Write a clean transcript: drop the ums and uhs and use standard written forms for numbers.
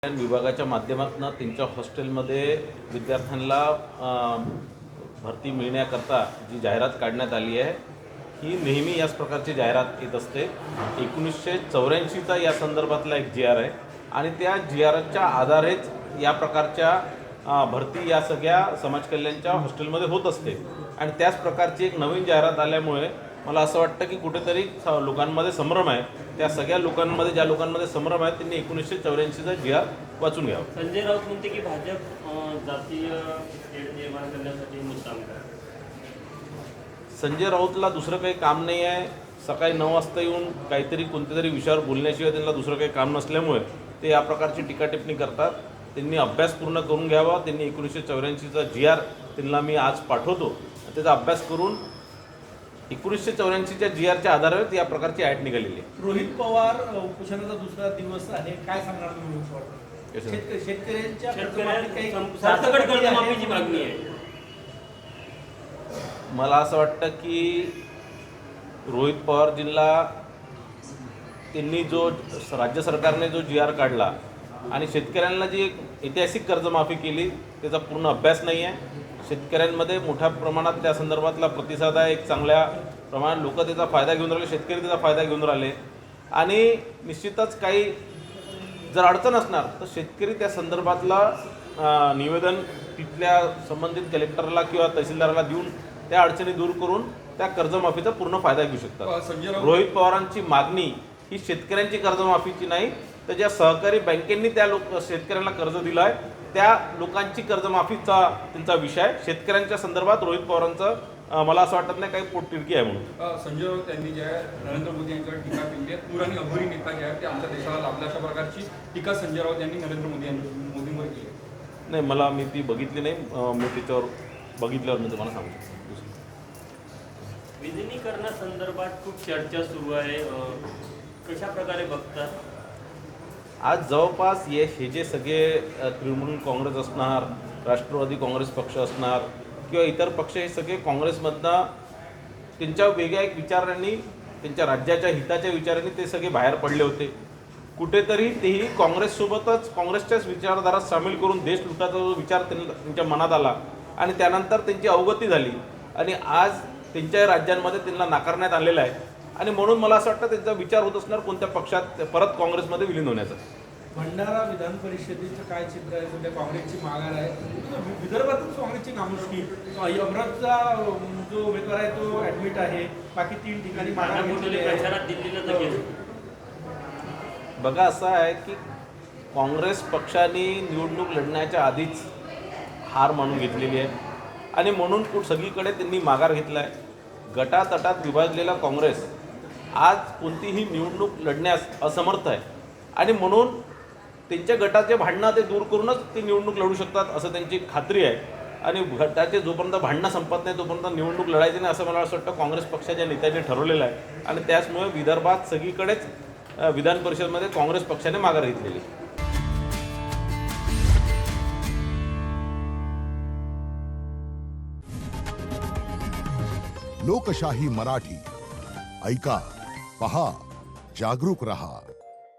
विभागाच्या माध्यमातून त्यांच्या हॉस्टेलमध्ये विद्यार्थ्यांना भरती मिळण्याकरता जी जाहिरात काढण्यात आली आहे ही नेहमी याच प्रकारची जाहिरात येत असते। 1984चा या संदर्भातला एक जी आर आहे आणि त्या जी आरच्या आधारेच या प्रकारच्या भरती या सगळ्या समाज कल्याणच्या हॉस्टेलमध्ये होत असते आणि त्याच प्रकारची एक नवीन जाहिरात आल्यामुळे मला असं वाटतं की कुठेतरी लोकांमध्ये संभ्रम आहे। त्या सगळ्या लोकांमध्ये ज्या लोकांमध्ये संभ्रम आहे त्यांनी 1984चा जी आर वाचून घ्यावा। संजय राऊत म्हणते की भाजप जातीय तेढ निर्माण करण्यासाठी मुद्दाम करते। संजय राऊतला दुसरं काही काम नाही आहे। सकाळी 9 वाजता येऊन काहीतरी कोणत्या तरी विषयावर बोलण्याशिवाय त्यांना दुसरं काही काम नसल्यामुळे ते या प्रकारची टीका टिप्पणी करतात। त्यांनी अभ्यास पूर्ण करून घ्यावा। त्यांनी 1984चा जी आर त्यांना मी आज पाठवतो, त्याचा अभ्यास करून 1984च्या जी आरच्या आधारावर या प्रकारची ॲड निघालेली आहे। रोहित पवार उपोषणाचा दुसरा दिवस आहे, काय सांगणार तुम्ही? शेतकऱ्यांच्या कर्जमाफीची मागणी आहे। मला असं वाटतं की रोहित पवारजींना त्यांनी जो राज्य सरकारने जो जी आर काढला आणि शेतकऱ्यांना जी एक ऐतिहासिक कर्जमाफी केली त्याचा पूर्ण अभ्यास नाही आहे। शेतकऱ्यांमध्ये मोठ्या प्रमाणात त्या संदर्भातला प्रतिसाद आहे। एक चांगल्या प्रमाणात लोक त्याचा फायदा घेऊन राहिले, शेतकरी त्याचा फायदा घेऊन राहिले आणि निश्चितच काही जर अडचण असणार तर शेतकरी त्या संदर्भातला निवेदन तिथल्या संबंधित कलेक्टरला किंवा तहसीलदाराला देऊन त्या अडचणी दूर करून त्या कर्जमाफीचा पूर्ण फायदा घेऊ शकतात। रोहित पवारांची मागणी ही शेतकऱ्यांची कर्जमाफीची नाही तर ज्या सहकारी बँकेंनी त्या शेतकऱ्यांना कर्ज दिलं आहे त्या लोकांची कर्जमाफीचा त्यांचा विषय। शेतकऱ्यांच्या संदर्भात रोहित पवारांचं मला असं वाटत नाही काही पोटतिडकी आहे म्हणून। संजय राऊत यांनी ज्या नरेंद्र मोदी यांच्यावर टीका केली आहे, पूर आणि अघोरी नेता जे आहे ते आमच्या देशाला लाभल्या, अशा प्रकारची टीका संजय राऊत यांनी नरेंद्र मोदींवर केली आहे। नाही, मला मी ती बघितली नाही। मी त्याच्यावर बघितल्यावर मी तुम्हाला सांगू शकतो। विलिनीकरणासंदर्भात खूप चर्चा सुरू आहे, कशा प्रकारे बघतात? आज जवळपास हे जे सगळे तृणमूल काँग्रेस असणार, राष्ट्रवादी काँग्रेस पक्ष असणार किंवा इतर पक्ष हे सगळे काँग्रेसमधनं त्यांच्या वेगळ्या एक विचारांनी, त्यांच्या राज्याच्या हिताच्या विचारांनी ते सगळे बाहेर पडले होते। कुठेतरी तेही काँग्रेससोबतच काँग्रेसच्याच विचारधारात सामील करून देश लुटाचा जो विचार त्यांच्या मनात आला आणि त्यानंतर त्यांची अवगती झाली आणि आज त्यांच्या राज्यांमध्ये त्यांना नाकारण्यात आलेलं आहे आणि म्हणून मला असं वाटतं त्यांचा विचार होत असणार कोणत्या पक्षात परत काँग्रेसमध्ये विलीन होण्याचा। भंडारा विधान परिषदेचं काय चित्र आहे? सध्या काँग्रेसची माघार आहे, विदर्भातच काँग्रेसची नामुष्की। अमरावतीचा जो उमेदवार आहे तो ॲडमिट आहे, बाकी 3 ठिकाणी माघार घेतलेली आहे। प्रचारात दिल्लीला गेले। बघा, असं आहे की काँग्रेस पक्षाने निवडणूक लढण्याच्या आधीच हार मानून घेतलेली आहे आणि म्हणून सगळीकडे त्यांनी माघार घेतला आहे। गटातटात विभागलेला काँग्रेस आज कोणतीही निवडणूक लढण्यास असमर्थ आहे आणि म्हणून त्यांच्या गटाचे भांडणं ते दूर करूनच ते निवडणूक लढू शकतात असं त्यांची खात्री आहे आणि गटाचे जोपर्यंत भांडणं संपत नाही तोपर्यंत निवडणूक लढायची नाही असं मला असं वाटतं काँग्रेस पक्षाच्या नेत्यांनी ठरवलेलं आहे आणि त्याचमुळे विदर्भात सगळीकडेच विधान परिषदेमध्ये काँग्रेस पक्षाने माघार घेतलेली। लोकशाही मराठी ऐका, पहा, जागरूक रहा।